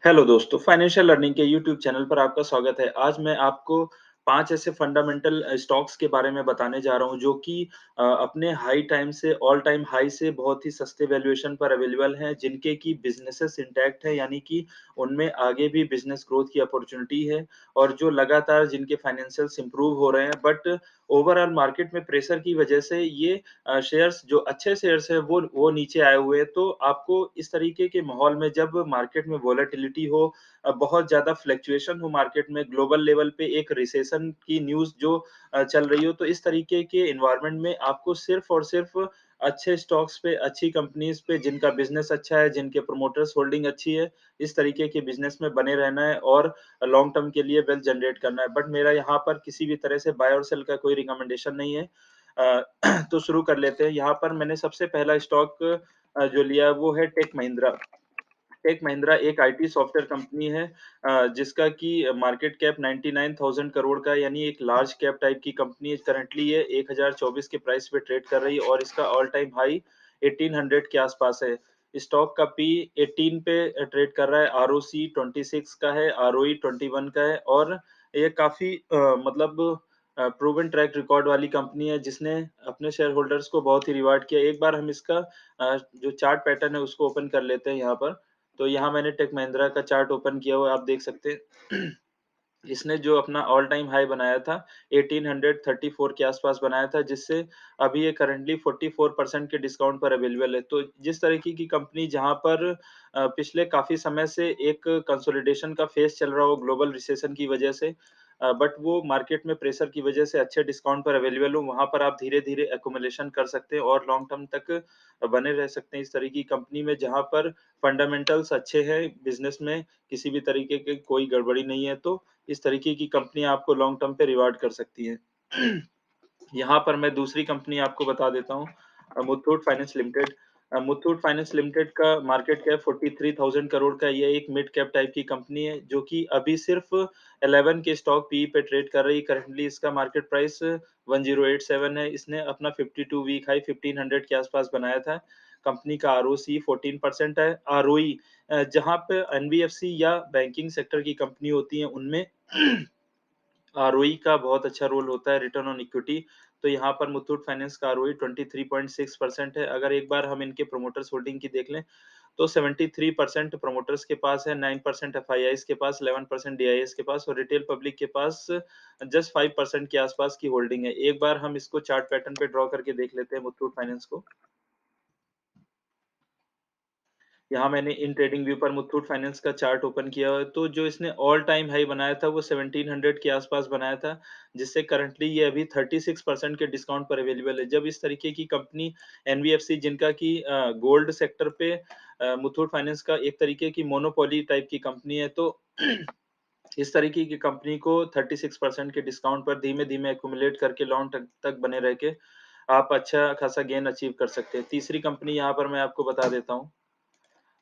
Hello दोस्तों, financial learning के YouTube channel पर आपका स्वागत है। आज मैं आपको 5 ऐसे फंडामेंटल स्टॉक्स के बारे में बताने जा रहा हूँ जो कि अपने हाई टाइम से ऑल टाइम हाई से बहुत ही सस्ते वैल्यूएशन पर अवेलेबल हैं, जिनके की बिज़नेसेस इंटैक्ट है, यानी कि उनमें आगे भी बिज़नेस ग्रोथ की अपॉर्च्युनिटी है और जो लगातार जिनके फाइनेंशियल्स इम्प्रूव हो रहे हैं। बट ओवरऑल मार्केट में प्रेशर की वजह से ये शेयर्स जो अच्छे शेयर्स हैं वो नीचे आए हुए हैं। तो आपको इस तरीके के माहौल में जब मार्केट में वोलेटिलिटी हो, बहुत ज़्यादा फ्लक्चुएशन हो मार्केट में, ग्लोबल लेवल पे एक रिसेशन की न्यूज़ जो चल रही हो, तो इस तरीके के एनवायरनमेंट में आपको सिर्फ़ और सिर्फ़ अच्छे स्टॉक्स पे, अच्छी कंपनीज़ पे जिनका बिज़नेस अच्छा है, जिनके प्रोमोटर्स होल्डिंग अच्छी है, इस तरीके के बिज़नेस में बने रहना है और लॉन्ग टर्म के लिए वेल्थ जनरेट करना है। बट मेरा यहाँ पर किसी भी तरह से बाय और सेल का कोई रिकमेंडेशन नहीं है। तो शुरू कर लेते हैं। यहाँ पर मैंने सबसे पहला स्टॉक जो लिया है वो है टेक महिंद्रा। टेक महिंद्रा एक आईटी सॉफ्टवेयर कंपनी है, जिसका कि मार्केट कैप 99,000 करोड़ का है, यानी एक लार्ज कैप टाइप की कंपनी है। करंटली ये 1024 के प्राइस पे ट्रेड कर रही है और इसका ऑल टाइम हाई 1800 के आसपास है। स्टॉक का पी 18 पे ट्रेड कर रहा है, आरओसी 26 का है, आरओई 21 का है और ये काफ़ी मतलब प्रूवन ट्रैक रिकॉर्ड वाली कंपनी है, जिसने अपने शेयर होल्डर्स को बहुत ही रिवार्ड किया। एक बार हम इसका जो चार्ट पैटर्न है उसको ओपन कर लेते हैं यहाँ पर। तो यहाँ मैंने टेक महिंद्रा का चार्ट ओपन किया हुआ है, आप देख सकते हैं। इसने जो अपना ऑल टाइम हाई बनाया था 1834 के आसपास बनाया था, जिससे अभी ये करंटली 44% के डिस्काउंट पर अवेलेबल है। तो जिस तरीके की कंपनी जहाँ पर पिछले काफ़ी समय से एक कंसोलिडेशन का फेज़ चल रहा हो ग्लोबल रिसेशन की वजह से, बट वो मार्केट में प्रेशर की वजह से अच्छे डिस्काउंट पर अवेलेबल हो, वहाँ पर आप धीरे-धीरे एक्युमुलेशन कर सकते हैं और लॉन्ग टर्म तक बने रह सकते हैं इस तरह की कंपनी में, जहाँ पर फंडामेंटल्स अच्छे हैं, बिज़नेस में किसी भी तरीके की कोई गड़बड़ी नहीं है, तो इस तरीके की कंपनियाँ आपको लॉन्ग टर्म पे रिवार्ड कर सकती हैं। यहाँ पर मैं दूसरी कंपनी आपको बता देता हूँ, Muthoot finance limited. Muthoot finance limited का मार्केट कैप 43,000 करोड़ का है। ये एक मिड कैप टाइप की कंपनी है, जो कि अभी सिर्फ़ 11 के स्टॉक पीई पे ट्रेड कर रही है। करंटली इसका मार्केट प्राइस 1087 है। इसने अपना 52 वीक हाई 1500 के आसपास बनाया था। कंपनी का आरओसी 14% है। आरओई जहाँ पे एनबीएफसी या बैंकिंग सेक्टर की कंपनी होती है, उनमें आरओई का बहुत अच्छा रोल होता है, रिटर्न ऑन इक्विटी। तो यहाँ पर मुथूट फाइनेंस का आरओई 23.6% है। अगर एक बार हम इनके प्रोमोटर्स होल्डिंग की देख लें, तो 73% प्रोमोटर्स के पास है, 9% एफआईआईज़ के पास, 11% डीआईएस के पास और रिटेल पब्लिक के पास जस्ट 5% के आसपास की होल्डिंग है। एक बार हम इसको चार्ट पैटर्न पे ड्रॉ करके देख लेते हैं मुथूट फाइनेंस को। यहाँ मैंने इन ट्रेडिंग व्यू पर मुथूट फाइनेंस का चार्ट ओपन किया हुआ है, तो जो इसने ऑल टाइम हाई बनाया था वो 1700 के आसपास बनाया था, जिससे करंटली ये अभी 36% के डिस्काउंट पर अवेलेबल है। जब इस तरीके की कंपनी एनबीएफसी, जिनका कि गोल्ड सेक्टर पे मुथूट फाइनेंस का एक तरीके की मोनोपोली टाइप की कंपनी है, तो इस तरीके की कंपनी को 36% के डिस्काउंट पर धीमे-धीमे एक्युमुलेट करके लॉन्ग तक तक बने रह के आप अच्छा खासा गेन अचीव कर सकते हैं। तीसरी कंपनी यहाँ पर मैं आपको बता देता हूँ।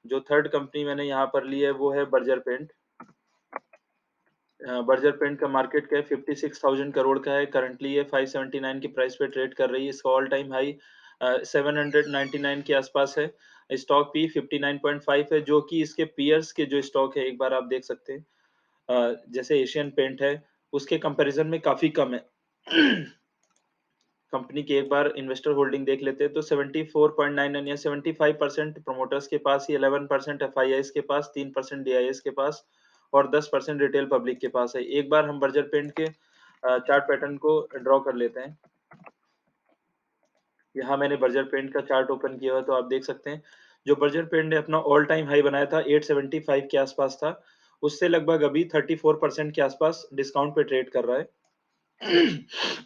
जो थर्ड कंपनी मैंने यहाँ पर ली है वो है बर्जर पेंट। बर्जर पेंट का मार्केट कैप 56,000 करोड़ का है। करंटली ये 579 की प्राइस पे ट्रेड कर रही है। इसका ऑल टाइम हाई 799 के आसपास है। स्टॉक पी 59.5 है, जो कि इसके पीयर्स के जो स्टॉक है, एक बार आप देख सकते हैं। जैसे एशियन पेंट है, उसके कंपैरिज़न में काफ़ी कम है। कंपनी की एक बार इन्वेस्टर होल्डिंग देख लेते हैं, तो 74.99 या 75% प्रमोटर्स के पास ही, 11% एफआईआईज़ के पास, 3% डीआईएस के पास और 10% रिटेल पब्लिक के पास है। एक बार हम बर्जर पेंट के चार्ट पैटर्न को ड्रॉ कर लेते हैं। यहाँ मैंने बर्जर पेंट का चार्ट ओपन किया हुआ है, तो आप देख सकते हैं, जो बर्जर पेंट ने अपना ऑल टाइम हाई बनाया था 875 के आसपास था, उससे लगभग अभी 34% के आसपास डिस्काउंट पे ट्रेड कर रहा है।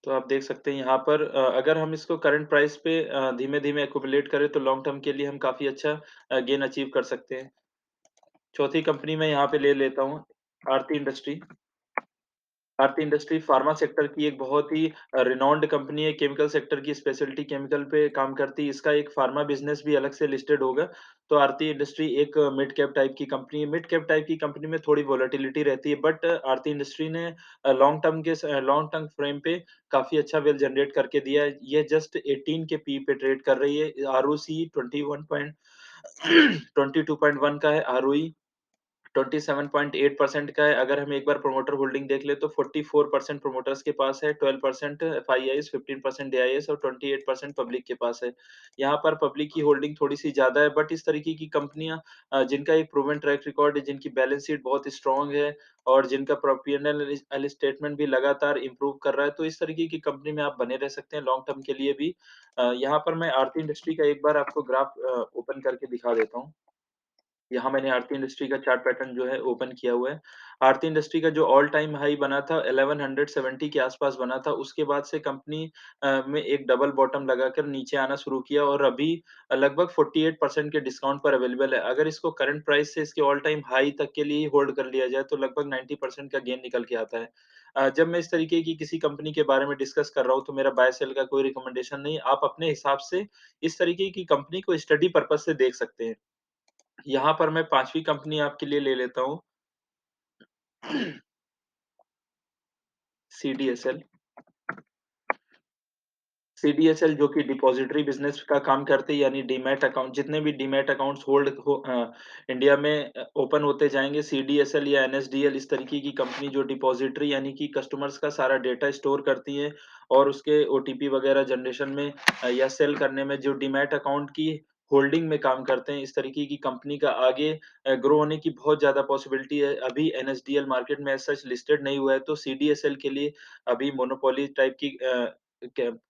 तो आप देख सकते हैं यहाँ पर, अगर हम इसको करंट प्राइस पे धीमे-धीमे एक्युमुलेट करें, तो लॉन्ग टर्म के लिए हम काफ़ी अच्छा गेन अचीव कर सकते हैं। चौथी कंपनी मैं यहाँ पे ले लेता हूँ, आरती इंडस्ट्री। भारतीय इंडस्ट्री फ़ार्मा सेक्टर की एक बहुत ही रिनाउंड कंपनी है, केमिकल सेक्टर की स्पेशलिटी केमिकल पे काम करती है। इसका एक फ़ार्मा बिज़नेस भी अलग से लिस्टेड होगा। तो आरती इंडस्ट्री एक मिड कैप टाइप की कंपनी है। मिड कैप टाइप की कंपनी में थोड़ी वोलेटिलिटी रहती है, बट आरती इंडस्ट्री ने लॉन्ग टर्म फ्रेम पे काफ़ी अच्छा वेल्थ जनरेट करके दिया है। ये जस्ट 18 के पी पे ट्रेड कर रही है। आरओसी 21 पॉइंट 22.1 का है, आरओई 27.8% का है। अगर हम एक बार प्रोमोटर होल्डिंग देख लें तो 44% प्रोमोटर्स के पास है, 12% एफआईआईज़, 15% डीआईएस और 28% पब्लिक के पास है। यहाँ पर पब्लिक की होल्डिंग थोड़ी-सी ज़्यादा है, बट इस तरीके की कंपनियाँ जिनका एक प्रूवन ट्रैक रिकॉर्ड है, जिनकी बैलेंस शीट बहुत स्ट्रॉन्ग है और जिनका पी&एल स्टेटमेंट भी लगातार इम्प्रूव कर रहा है, तो इस तरीके की कंपनी में आप बने रह सकते हैं लॉन्ग टर्म के लिए भी। यहाँ पर मैं आरती इंडस्ट्री का एक बार आपको ग्राफ ओपन करके दिखा देता हूँ। यहाँ मैंने आरती इंडस्ट्री का चार्ट पैटर्न जो है ओपन किया हुआ है। आरती इंडस्ट्री का जो ऑल टाइम हाई बना था 1170 के आस-पास बना था, उसके बाद से कंपनी में एक डबल बॉटम लगाकर नीचे आना शुरू किया और अभी लगभग 48% के डिस्काउंट पर अवेलेबल है। अगर इसको करंट प्राइस से इसके ऑल टाइम हाई तक के लिए ही होल्ड कर लिया जाए तो लगभग 90% का गेन निकल के आता है। जब मैं इस तरीके की किसी कंपनी के बारे में डिस्कस कर रहा हूँ तो मेरा बाय सेल का कोई रिकमेंडेशन नहीं, आप अपने हिसाब से इस तरीके की कंपनी को स्टडी पर्पज़ से देख सकते हैं। यहाँ पर मैं 5वीं कंपनी आपके लिए ले लेता हूँ सीडीएसएल। सीडीएसएल जो कि डिपॉजिटरी बिज़नेस का काम करते हैं यानी डीमैट अकाउंट जितने भी डीमैट अकाउंट्स इंडिया में ओपन होते जाएँगे सीडीएसएल या एनएसडीएल इस तरीके की कंपनी जो डिपॉजिटरी यानी कि कस्टमर्स का सारा डेटा स्टोर करती हैं और उसके ओटीपी वगैरह जनरेशन में या सेल करने में जो डीमैट अकाउंट की होल्डिंग में काम करते हैं, इस तरीके की कंपनी का आगे ग्रो होने की बहुत ज़्यादा पॉसिबिलिटी है। अभी एनएसडीएल मार्केट में एज़ सच लिस्टेड नहीं हुआ है, तो सीडीएसएल के लिए अभी मोनोपोली टाइप की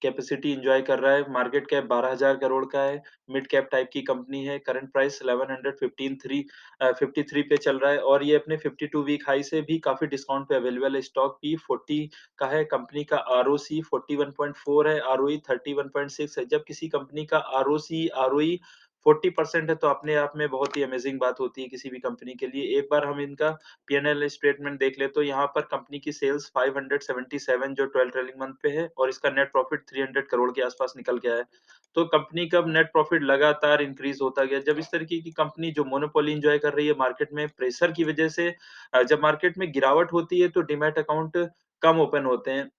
कैपेसिटी एन्जॉय कर रहा है, मार्केट कैप 12,000 करोड़ का है, मिड कैप टाइप की कंपनी है, करंट प्राइस 53 पे चल रहा है और ये अपने 52 वीक हाई से भी काफ़ी डिस्काउंट पे अवेलेबल है। स्टॉक P40 का है, कंपनी का आरओसी 41.4 है, आरओई 31.6 है। जब किसी कंपनी का आरओसी, आरओई 40% है तो अपने आप में बहुत ही अमेज़िंग बात होती है किसी भी कंपनी के लिए। एक बार हम इनका पी&एल स्टेटमेंट देख लें तो यहाँ पर कंपनी की सेल्स 577 जो 12 ट्रेलिंग मंथ पे है और इसका नेट प्रॉफिट 300 करोड़ के आस-पास निकल के आया है। तो कंपनी का नेट प्रॉफिट लगातार इंक्रीज़ होता गया। जब इस तरीके की कंपनी जो मोनोपोली एन्जॉय कर रही है मार्केट में प्रेशर की वजह से जब मार्केट में गिरावट होती है तो डीमैट अकाउंट कम ओपन होते हैं।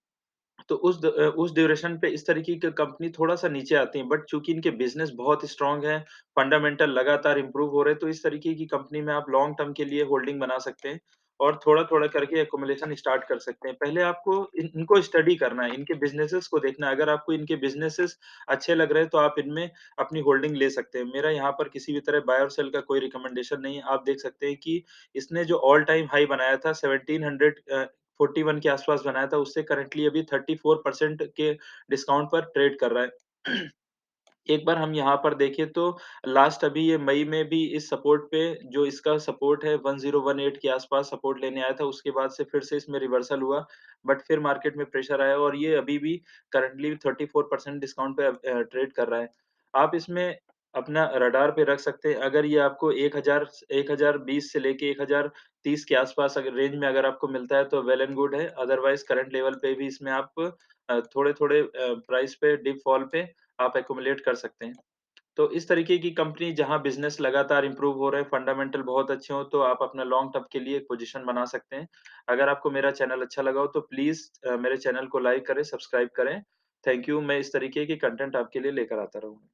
तो उस ड्यूरेशन पे इस तरीके की कंपनी थोड़ा-सा नीचे आती है, बट चूँकि इनके बिज़नेस बहुत स्ट्रॉन्ग है, फंडामेंटल लगातार इम्प्रूव हो रहे हैं, तो इस तरीके की कंपनी में आप लॉन्ग टर्म के लिए होल्डिंग बना सकते हैं और थोड़ा-थोड़ा करके एक्युमुलेशन स्टार्ट कर सकते हैं। पहले आपको इनको स्टडी करना है, इनके बिज़नेसेस को देखना है। अगर आपको इनके बिज़नेसेस अच्छे लग रहे हैं, तो आप इनमें अपनी होल्डिंग ले सकते हैं। मेरा यहाँ पर किसी भी तरह बाय और सेल का कोई रिकमेंडेशन नहीं है। आप देख सकते हैं कि इसने जो ऑल टाइम हाई बनाया था 41 के आस-पास बनाया था, उससे करंटली अभी 34% के डिस्काउंट पर ट्रेड कर रहा है। एक बार हम यहाँ पर देखें तो लास्ट अभी ये मई में भी इस सपोर्ट पे जो इसका सपोर्ट है 1018 के आस-पास सपोर्ट लेने आया था, उसके बाद से फिर से इसमें रिवर्सल हुआ, बट फिर मार्केट में प्रेशर आया और ये अभी भी करंटली 34% डिस्काउंट पे ट्रेड कर रहा है। आप इसमें अपना रडार पे रख सकते हैं, अगर ये आपको 1020 से लेके 1030 के आसपास अगर रेंज में अगर आपको मिलता है तो वेल एंड गुड है, अदरवाइज़ करंट लेवल पे भी इसमें आप थोड़े-थोड़े प्राइस पे डिप फॉल पे आप एक्युमुलेट कर सकते हैं। तो इस तरीके की कंपनी जहाँ बिज़नेस लगातार इम्प्रूव हो रहे हैं, फंडामेंटल बहुत अच्छे हों, तो आप अपना लॉन्ग टर्म के लिए एक पोज़ीशन बना सकते हैं। अगर आपको मेरा चैनल अच्छा लगा हो तो प्लीज़ मेरे चैनल को लाइक करें, सब्सक्राइब करें। थैंक यू, मैं इस तरीके के कंटेंट आपके लिए लेकर आता रहूँगा।